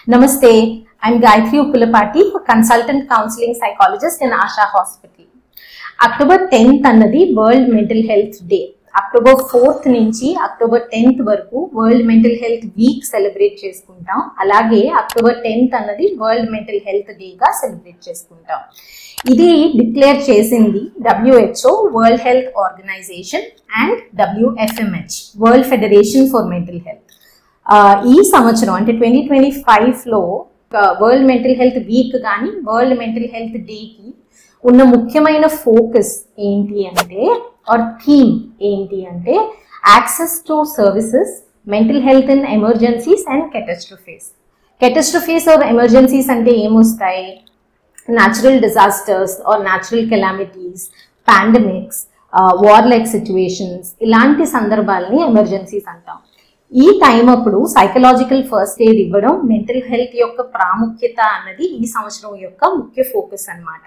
Namaste, I'm Gayatri Uppulapati, a consultant counseling psychologist in Asha Hospital. October 10th అన్నది world mental health day. October 4th నుంచి October 10th వరకు world mental health week celebrate చేసుకుంటాం. అలాగే అక్టోబర్ 10th అన్నది world mental health డేగా celebrate చేసుకుంటాం. ఇది డిక్లేర్ చేసింది WHO, world health organization and WFMH, world federation for mental health. ఈ సంవత్సరం అంటే 2025లో వరల్డ్ మెంటల్ హెల్త్ వీక్ కానీ వరల్డ్ మెంటల్ హెల్త్ డేకి ఉన్న ముఖ్యమైన ఫోకస్ ఏంటి అంటే ఆర్ థీమ్ ఏంటి అంటే access to services, mental health in emergencies and catastrophes or emergencies అంటే ఏమొస్తాయి? Natural disasters or natural calamities, pandemics, war like situations, ఇలాంటి సందర్భాలని ఎమర్జెన్సీస్ అంటాం. ఈ టైం అప్పుడు సైకలాజికల్ ఫస్ట్ ఎయిడ్ ఇవ్వడం, మెంటల్ హెల్త్ యొక్క ప్రాముఖ్యత అన్నది ఈ సంవత్సరం యొక్క ముఖ్య ఫోకస్ అన్నమాట.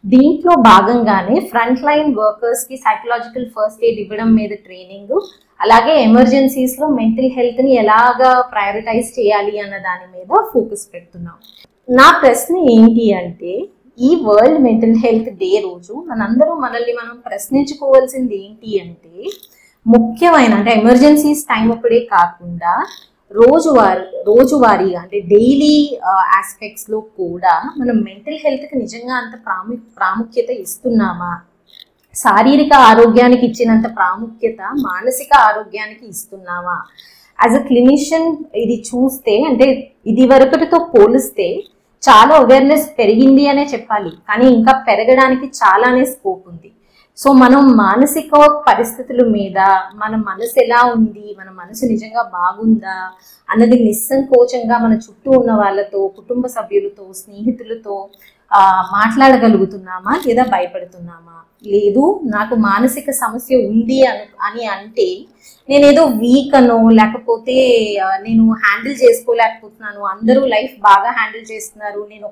దీంట్లో భాగంగానే ఫ్రంట్ లైన్ వర్కర్స్ కి సైకలాజికల్ ఫస్ట్ ఎయిడ్ ఇవ్వడం మీద ట్రైనింగ్, అలాగే ఎమర్జెన్సీస్ లో మెంటల్ హెల్త్ ని ఎలాగా ప్రయారిటైజ్ చేయాలి అన్న దాని మీద ఫోకస్ పెడుతున్నాం. నా ప్రశ్న ఏంటి అంటే, ఈ వరల్డ్ మెంటల్ హెల్త్ డే రోజు మనందరూ మనల్ని మనం ప్రశ్నించుకోవాల్సింది ఏంటి అంటే, ముఖ్యమైన అంటే ఎమర్జెన్సీస్ టైం అప్పుడే కాకుండా రోజువారీగా అంటే డైలీ ఆస్పెక్ట్స్లో కూడా మనం మెంటల్ హెల్త్కి నిజంగా అంత ప్రాముఖ్యత ఇస్తున్నామా? శారీరక ఆరోగ్యానికి ఇచ్చినంత ప్రాముఖ్యత మానసిక ఆరోగ్యానికి ఇస్తున్నామా? యాజ్ అ క్లినిషియన్ ఇది చూస్తే అంటే ఇది వరకటితో పోలిస్తే చాలా అవేర్నెస్ పెరిగింది అనే చెప్పాలి, కానీ ఇంకా పెరగడానికి చాలానే స్కోప్ ఉంది. సో మనం మానసిక పరిస్థితుల మీద మన మనసు ఎలా ఉంది, మన మనసు నిజంగా బాగుందా అన్నది నిస్సంకోచంగా మన చుట్టూ ఉన్న వాళ్ళతో, కుటుంబ సభ్యులతో, స్నేహితులతో మాట్లాడగలుగుతున్నామా లేదా భయపడుతున్నామా? లేదు, నాకు మానసిక సమస్య ఉంది అని అంటే నేనేదో వీక్ అనో లేకపోతే నేను హ్యాండిల్ చేసుకోలేకపోతున్నాను, అందరూ లైఫ్ బాగా హ్యాండిల్ చేస్తున్నారు, నేను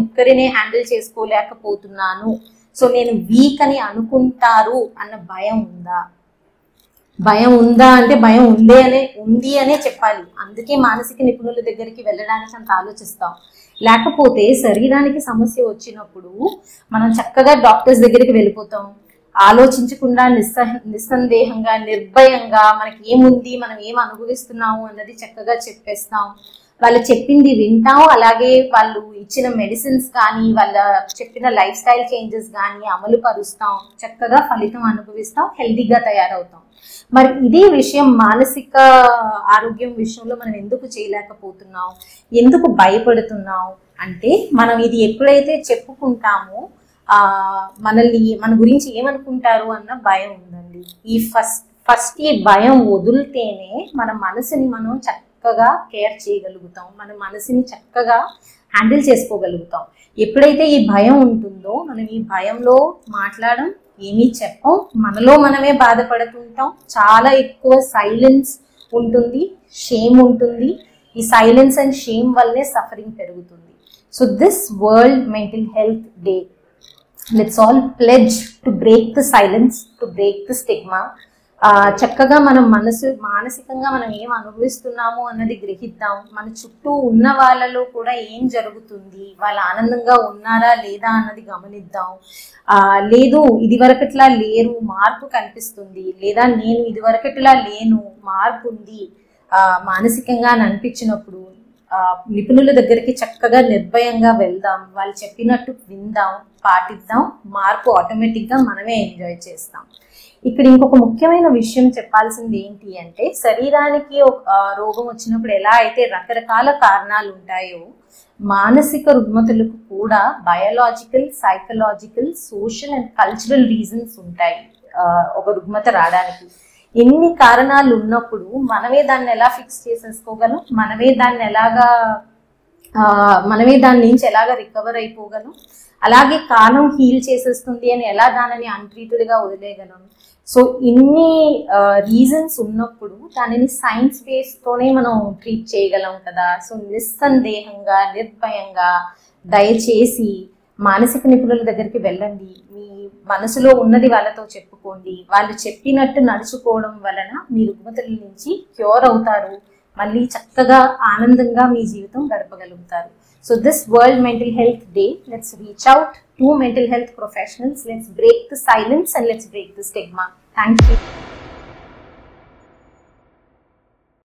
ఒక్కరినే హ్యాండిల్ చేసుకోలేకపోతున్నాను, సో నేను వీక్ అని అనుకుంటారు అన్న భయం ఉందా? భయం ఉందా అంటే భయం ఉంది అనే చెప్పాలి. అందుకే మానసిక నిపుణుల దగ్గరికి వెళ్ళడానికి అంత ఆలోచిస్తాం. లేకపోతే శరీరానికి సమస్య వచ్చినప్పుడు మనం చక్కగా డాక్టర్స్ దగ్గరికి వెళ్ళిపోతాం, ఆలోచించకుండా నిస్సందేహంగా నిర్భయంగా మనకి ఏముంది, మనం ఏం అనుభవిస్తున్నాము అన్నది చక్కగా చెప్పేస్తాం. వాళ్ళు చెప్పింది వింటాం, అలాగే వాళ్ళు ఇచ్చిన మెడిసిన్స్ కానీ వాళ్ళ చెప్పిన లైఫ్ స్టైల్ చేంజెస్ కానీ అమలు పరుస్తాం, చక్కగా ఫలితం అనుభవిస్తాం, హెల్తీగా తయారవుతాం. మరి ఇదే విషయం మానసిక ఆరోగ్యం విషయంలో మనం ఎందుకు చేయలేకపోతున్నాం, ఎందుకు భయపడుతున్నాం అంటే, మనం ఇది ఎప్పుడైతే చెప్పుకుంటామో మన గురించి ఏమనుకుంటారు అన్న భయం ఉందండి. ఈ ఫస్ట్ ఈ భయం వదిలితేనే మన మనసుని మనం చక్కగా కేర్ చేయగలుగుతాం, మన మనసుని చక్కగా హ్యాండిల్ చేసుకోగలుగుతాం. ఎప్పుడైతే ఈ భయం ఉంటుందో మనం ఈ భయంలో మాట్లాడడం, ఏమీ చెప్పం, మనలో మనమే బాధపడుతుంటాం, చాలా ఎక్కువ సైలెన్స్ ఉంటుంది, షేమ్ ఉంటుంది. ఈ సైలెన్స్ అండ్ షేమ్ వల్లే సఫరింగ్ పెరుగుతుంది. So this world mental health day, let's all pledge to break the silence, to break the stigma. చక్కగా మనం మానసికంగా మనం ఏం అనుభవిస్తున్నాము అన్నది గ్రహిద్దాం. మన చుట్టూ ఉన్న వాళ్ళలో కూడా ఏం జరుగుతుంది, వాళ్ళు ఆనందంగా ఉన్నారా లేదా అన్నది గమనిద్దాం. లేదు ఇదివరకట్లా లేరు, మార్పు కనిపిస్తుంది, లేదా నేను ఇదివరకట్లా లేను, మార్పు ఉంది మానసికంగా అని అనిపించినప్పుడు నిపుణుల దగ్గరికి చక్కగా నిర్భయంగా వెళ్దాం, వాళ్ళు చెప్పినట్టు విందాం, పాటిద్దాం, మార్పు ఆటోమేటిక్గా మనమే ఎంజాయ్ చేస్తాం. ఇక్కడ ఇంకొక ముఖ్యమైన విషయం చెప్పాల్సింది ఏంటి అంటే, శరీరానికి రోగం వచ్చినప్పుడు ఎలా అయితే రకరకాల కారణాలు ఉంటాయో, మానసిక రుగ్మతలకు కూడా biological, psychological, social and cultural reasons ఉంటాయి. ఒక రుగ్మత రావడానికి ఎన్ని కారణాలు ఉన్నప్పుడు మనమే దాన్ని ఎలా ఫిక్స్ చేసేసుకోగలం, మనమే దాని నుంచి ఎలాగా రికవర్ అయిపోగలం, అలాగే కాలం హీల్ చేసేస్తుంది అని ఎలా దానిని అన్ట్రీటెడ్గా వదిలేయగలం. సో ఇన్ని రీజన్స్ ఉన్నప్పుడు దానిని సైన్స్ బేస్తోనే మనం ట్రీట్ చేయగలం కదా. సో నిస్సందేహంగా, నిర్భయంగా దయచేసి మానసిక నిపుణుల దగ్గరికి వెళ్ళండి, మీ మనసులో ఉన్నది వాళ్ళతో చెప్పుకోండి, వాళ్ళు చెప్పినట్టు నడుచుకోవడం వలన మీ రుగ్మతల నుంచి క్యూర్ అవుతారు, మళ్ళీ చక్కగా ఆనందంగా మీ జీవితం గడపగలుగుతారు. So this world mental health day, let's reach out to mental health professionals. Let's break the silence and let's break the stigma. Thank you.